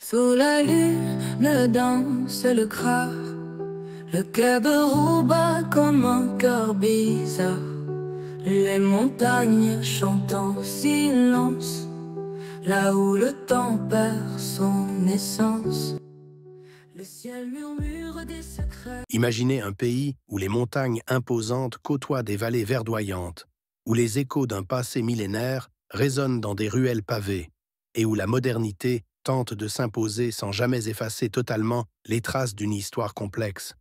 Sous la lune danse le crare, le cabaret bat comme un cœur bizarre. Les montagnes chantent en silence, là où le temps perd son essence. Le ciel murmure des secrets. Imaginez un pays où les montagnes imposantes côtoient des vallées verdoyantes, où les échos d'un passé millénaire résonnent dans des ruelles pavées, et où la modernité tente de s'imposer sans jamais effacer totalement les traces d'une histoire complexe.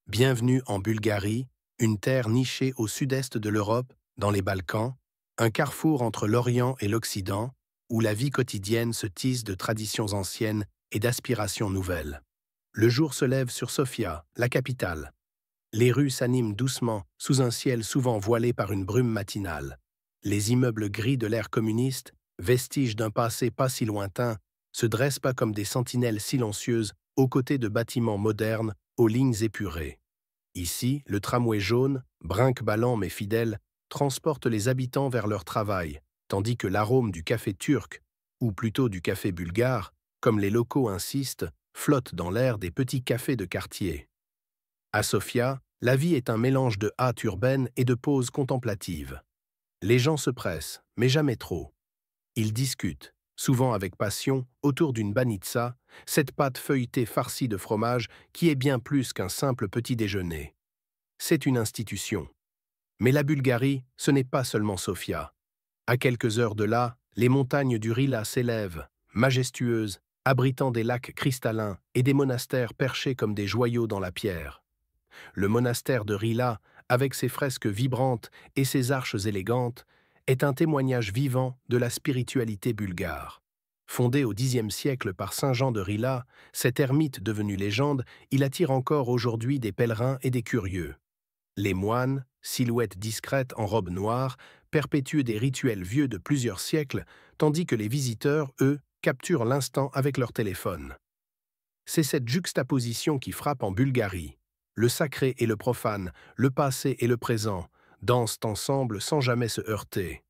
Bienvenue en Bulgarie, une terre nichée au sud-est de l'Europe, dans les Balkans, un carrefour entre l'Orient et l'Occident, où la vie quotidienne se tisse de traditions anciennes et d'aspirations nouvelles. Le jour se lève sur Sofia, la capitale. Les rues s'animent doucement, sous un ciel souvent voilé par une brume matinale. Les immeubles gris de l'ère communiste, vestiges d'un passé pas si lointain, se dressent pas comme des sentinelles silencieuses aux côtés de bâtiments modernes, aux lignes épurées. Ici, le tramway jaune, brinque-ballant mais fidèle, transporte les habitants vers leur travail, tandis que l'arôme du café turc, ou plutôt du café bulgare, comme les locaux insistent, flotte dans l'air des petits cafés de quartier. À Sofia, la vie est un mélange de hâte urbaine et de pauses contemplatives. Les gens se pressent, mais jamais trop. Ils discutent, souvent avec passion, autour d'une banitsa, cette pâte feuilletée farcie de fromage qui est bien plus qu'un simple petit déjeuner. C'est une institution. Mais la Bulgarie, ce n'est pas seulement Sofia. À quelques heures de là, les montagnes du Rila s'élèvent, majestueuses, abritant des lacs cristallins et des monastères perchés comme des joyaux dans la pierre. Le monastère de Rila, avec ses fresques vibrantes et ses arches élégantes, est un témoignage vivant de la spiritualité bulgare. Fondé au Xe siècle par Saint Jean de Rila, cet ermite devenu légende, il attire encore aujourd'hui des pèlerins et des curieux. Les moines, silhouettes discrètes en robe noire, perpétuent des rituels vieux de plusieurs siècles, tandis que les visiteurs, eux, capturent l'instant avec leur téléphone. C'est cette juxtaposition qui frappe en Bulgarie. Le sacré et le profane, le passé et le présent, dansent ensemble sans jamais se heurter.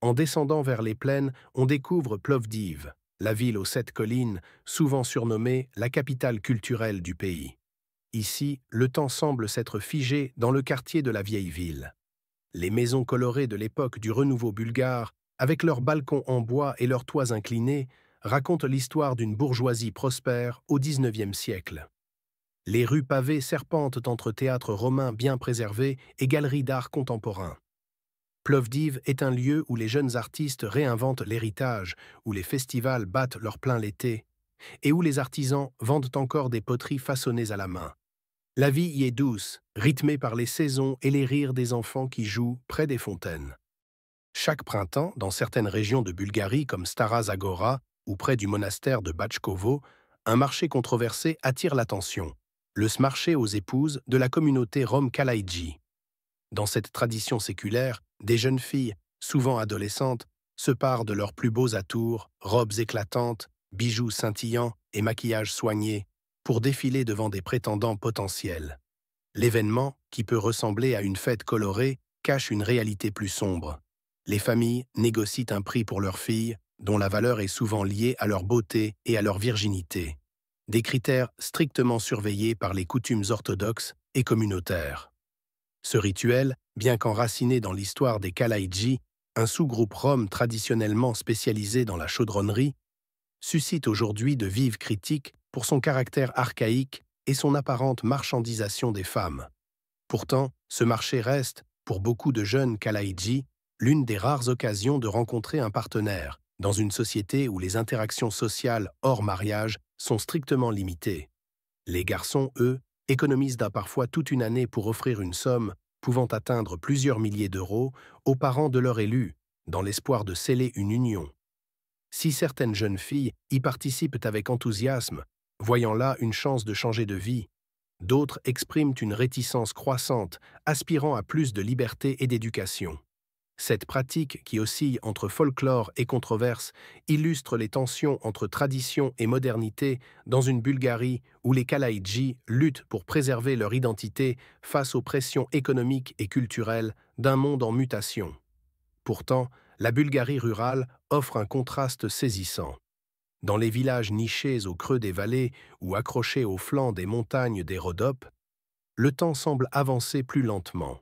En descendant vers les plaines, on découvre Plovdiv, la ville aux 7 collines, souvent surnommée la capitale culturelle du pays. Ici, le temps semble s'être figé dans le quartier de la vieille ville. Les maisons colorées de l'époque du renouveau bulgare, avec leurs balcons en bois et leurs toits inclinés, racontent l'histoire d'une bourgeoisie prospère au XIXe siècle. Les rues pavées serpentent entre théâtres romains bien préservés et galeries d'art contemporain. Plovdiv est un lieu où les jeunes artistes réinventent l'héritage, où les festivals battent leur plein l'été, et où les artisans vendent encore des poteries façonnées à la main. La vie y est douce, rythmée par les saisons et les rires des enfants qui jouent près des fontaines. Chaque printemps, dans certaines régions de Bulgarie comme Stara Zagora ou près du monastère de Bachkovo, un marché controversé attire l'attention, le marché aux épouses de la communauté Rom Kalaïdji. Dans cette tradition séculaire, des jeunes filles, souvent adolescentes, se parent de leurs plus beaux atours, robes éclatantes, bijoux scintillants et maquillage soigné, pour défiler devant des prétendants potentiels. L'événement, qui peut ressembler à une fête colorée, cache une réalité plus sombre. Les familles négocient un prix pour leurs filles, dont la valeur est souvent liée à leur beauté et à leur virginité. Des critères strictement surveillés par les coutumes orthodoxes et communautaires. Ce rituel, bien qu'enraciné dans l'histoire des Kalaïdji, un sous-groupe rom traditionnellement spécialisé dans la chaudronnerie, suscite aujourd'hui de vives critiques pour son caractère archaïque et son apparente marchandisation des femmes. Pourtant, ce marché reste, pour beaucoup de jeunes Kalaïdji, l'une des rares occasions de rencontrer un partenaire, dans une société où les interactions sociales hors mariage sont strictement limitées. Les garçons, eux, économisent parfois toute une année pour offrir une somme pouvant atteindre plusieurs milliers d'euros aux parents de leur élu, dans l'espoir de sceller une union. Si certaines jeunes filles y participent avec enthousiasme, voyant là une chance de changer de vie, d'autres expriment une réticence croissante, aspirant à plus de liberté et d'éducation. Cette pratique, qui oscille entre folklore et controverse, illustre les tensions entre tradition et modernité dans une Bulgarie où les Kalaïdji luttent pour préserver leur identité face aux pressions économiques et culturelles d'un monde en mutation. Pourtant, la Bulgarie rurale offre un contraste saisissant. Dans les villages nichés au creux des vallées ou accrochés aux flancs des montagnes des Rhodopes, le temps semble avancer plus lentement.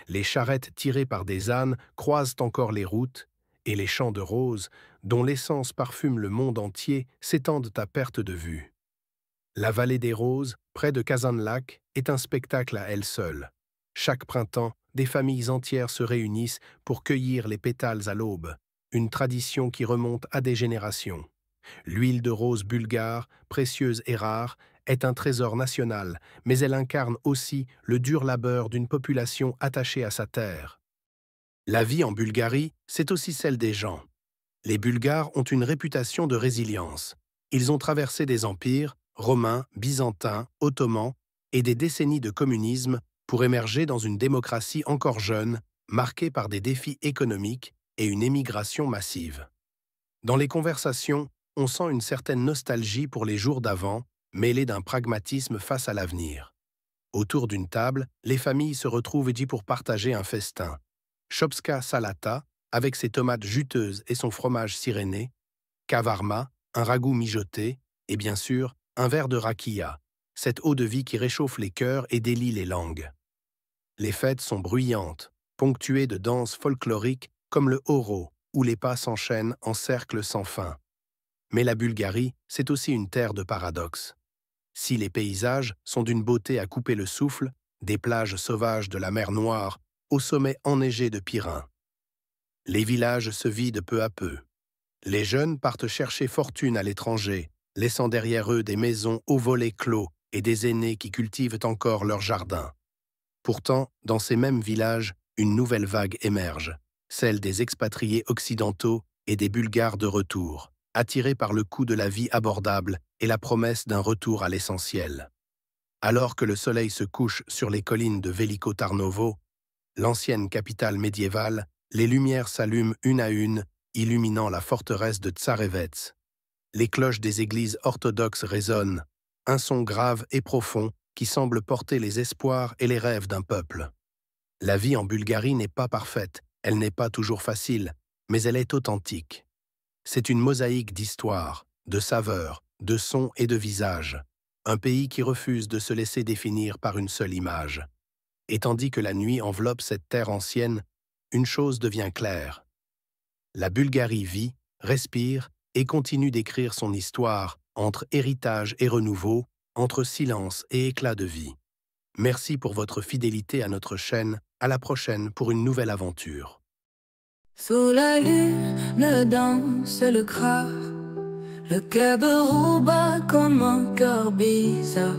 Les charrettes tirées par des ânes croisent encore les routes, et les champs de roses, dont l'essence parfume le monde entier, s'étendent à perte de vue. La vallée des Roses, près de Kazanlak, est un spectacle à elle seule. Chaque printemps, des familles entières se réunissent pour cueillir les pétales à l'aube, une tradition qui remonte à des générations. L'huile de rose bulgare, précieuse et rare, est un trésor national, mais elle incarne aussi le dur labeur d'une population attachée à sa terre. La vie en Bulgarie, c'est aussi celle des gens. Les Bulgares ont une réputation de résilience. Ils ont traversé des empires, romains, byzantins, ottomans, et des décennies de communisme pour émerger dans une démocratie encore jeune, marquée par des défis économiques et une émigration massive. Dans les conversations, on sent une certaine nostalgie pour les jours d'avant, mêlée d'un pragmatisme face à l'avenir. Autour d'une table, les familles se retrouvent pour partager un festin. Shopska salata, avec ses tomates juteuses et son fromage siréné, kavarma, un ragoût mijoté, et bien sûr, un verre de rakia, cette eau de vie qui réchauffe les cœurs et délie les langues. Les fêtes sont bruyantes, ponctuées de danses folkloriques comme le horo, où les pas s'enchaînent en cercles sans fin. Mais la Bulgarie, c'est aussi une terre de paradoxes. Si les paysages sont d'une beauté à couper le souffle, des plages sauvages de la mer Noire au sommet enneigé de Pirin. Les villages se vident peu à peu. Les jeunes partent chercher fortune à l'étranger, laissant derrière eux des maisons aux volets clos et des aînés qui cultivent encore leurs jardins. Pourtant, dans ces mêmes villages, une nouvelle vague émerge, celle des expatriés occidentaux et des Bulgares de retour, attirés par le coût de la vie abordable et la promesse d'un retour à l'essentiel. Alors que le soleil se couche sur les collines de Veliko Tarnovo, l'ancienne capitale médiévale, les lumières s'allument une à une, illuminant la forteresse de Tsarevets. Les cloches des églises orthodoxes résonnent, un son grave et profond qui semble porter les espoirs et les rêves d'un peuple. La vie en Bulgarie n'est pas parfaite, elle n'est pas toujours facile, mais elle est authentique. C'est une mosaïque d'histoires, de saveurs, de sons et de visages, un pays qui refuse de se laisser définir par une seule image. Et tandis que la nuit enveloppe cette terre ancienne, une chose devient claire. La Bulgarie vit, respire et continue d'écrire son histoire entre héritage et renouveau, entre silence et éclat de vie. Merci pour votre fidélité à notre chaîne. À la prochaine pour une nouvelle aventure. Sous la lune danse le crare, le Keberu bat comme un cœur bizarre.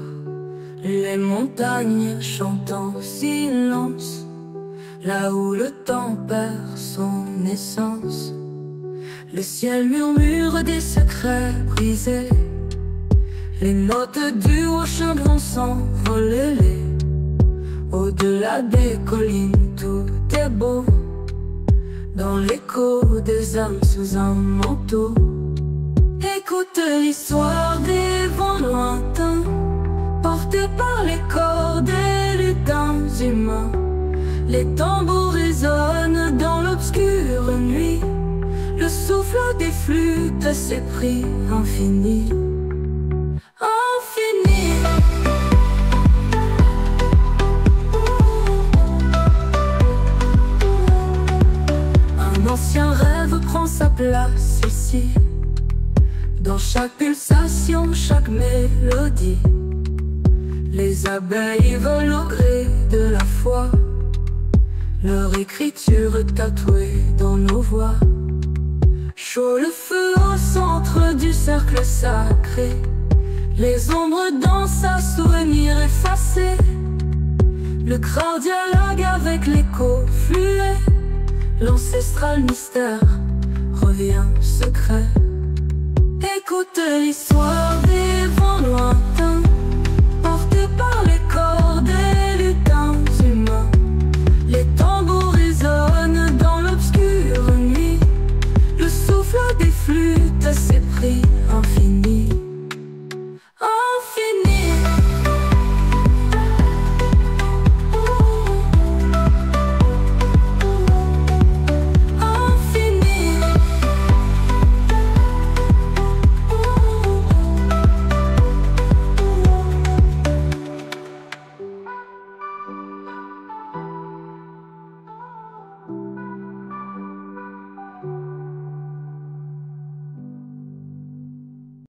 Les montagnes chantent en silence, là où le temps perd son essence. Le ciel murmure des secrets brisés, les notes du Ocean vont s'envoler. Au-delà des collines, tout est beau, dans l'écho des âmes sous un manteau. Écoute l'histoire des vents lointains, portés par les corps des lutins humains. Les tambours résonnent dans l'obscure nuit, le souffle des flûtes s'est pris infini. Infini. Un ancien rêve prend sa place ici, dans chaque pulsation, chaque mélodie. Les abeilles volent au gré de la foi, leur écriture tatouée dans nos voix. Chaud le feu au centre du cercle sacré, les ombres dansent à souvenirs effacés. Le crowd dialogue avec l'écho fluet, l'ancestral mystère revient secret. Écoute l'histoire des vents lointains,